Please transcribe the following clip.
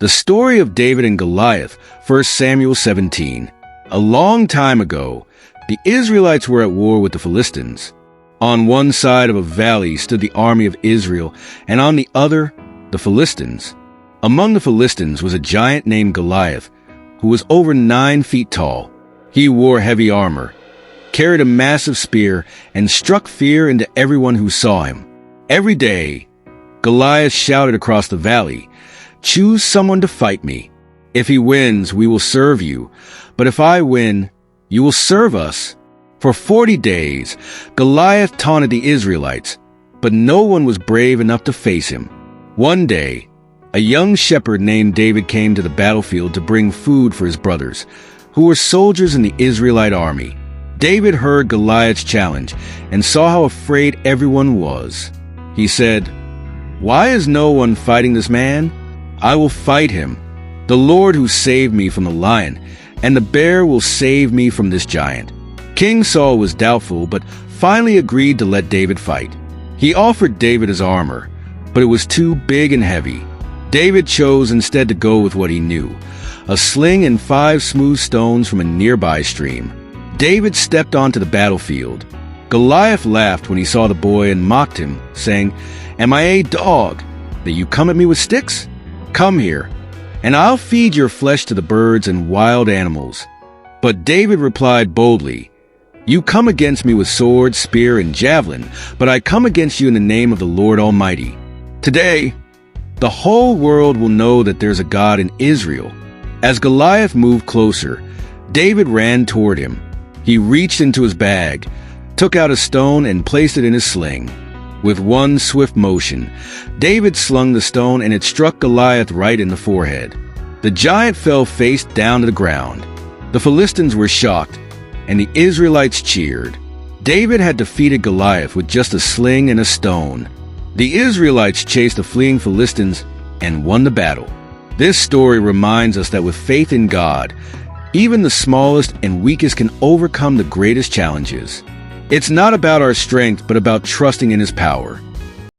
The story of David and Goliath, 1 Samuel 17. A long time ago, the Israelites were at war with the Philistines. On one side of a valley stood the army of Israel, and on the other, the Philistines. Among the Philistines was a giant named Goliath, who was over 9 feet tall. He wore heavy armor, carried a massive spear, and struck fear into everyone who saw him. Every day, Goliath shouted across the valley, "Choose someone to fight me. If he wins, we will serve you. But if I win, you will serve us." For 40 days, Goliath taunted the Israelites, but no one was brave enough to face him. One day, a young shepherd named David came to the battlefield to bring food for his brothers, who were soldiers in the Israelite army. David heard Goliath's challenge and saw how afraid everyone was. He said, "Why is no one fighting this man? I will fight him. The Lord who saved me from the lion and the bear will save me from this giant." King Saul was doubtful, but finally agreed to let David fight. He offered David his armor, but it was too big and heavy. David chose instead to go with what he knew, a sling and 5 smooth stones from a nearby stream. David stepped onto the battlefield. Goliath laughed when he saw the boy and mocked him, saying, "Am I a dog, that you come at me with sticks? Come here, and I'll feed your flesh to the birds and wild animals." But David replied boldly, "You come against me with sword, spear, and javelin, but I come against you in the name of the Lord Almighty. Today, the whole world will know that there's a God in Israel." As Goliath moved closer, David ran toward him. He reached into his bag, took out a stone, and placed it in his sling. With one swift motion, David slung the stone and it struck Goliath right in the forehead. The giant fell face down to the ground. The Philistines were shocked, and the Israelites cheered. David had defeated Goliath with just a sling and a stone. The Israelites chased the fleeing Philistines and won the battle. This story reminds us that with faith in God, even the smallest and weakest can overcome the greatest challenges. It's not about our strength, but about trusting in His power.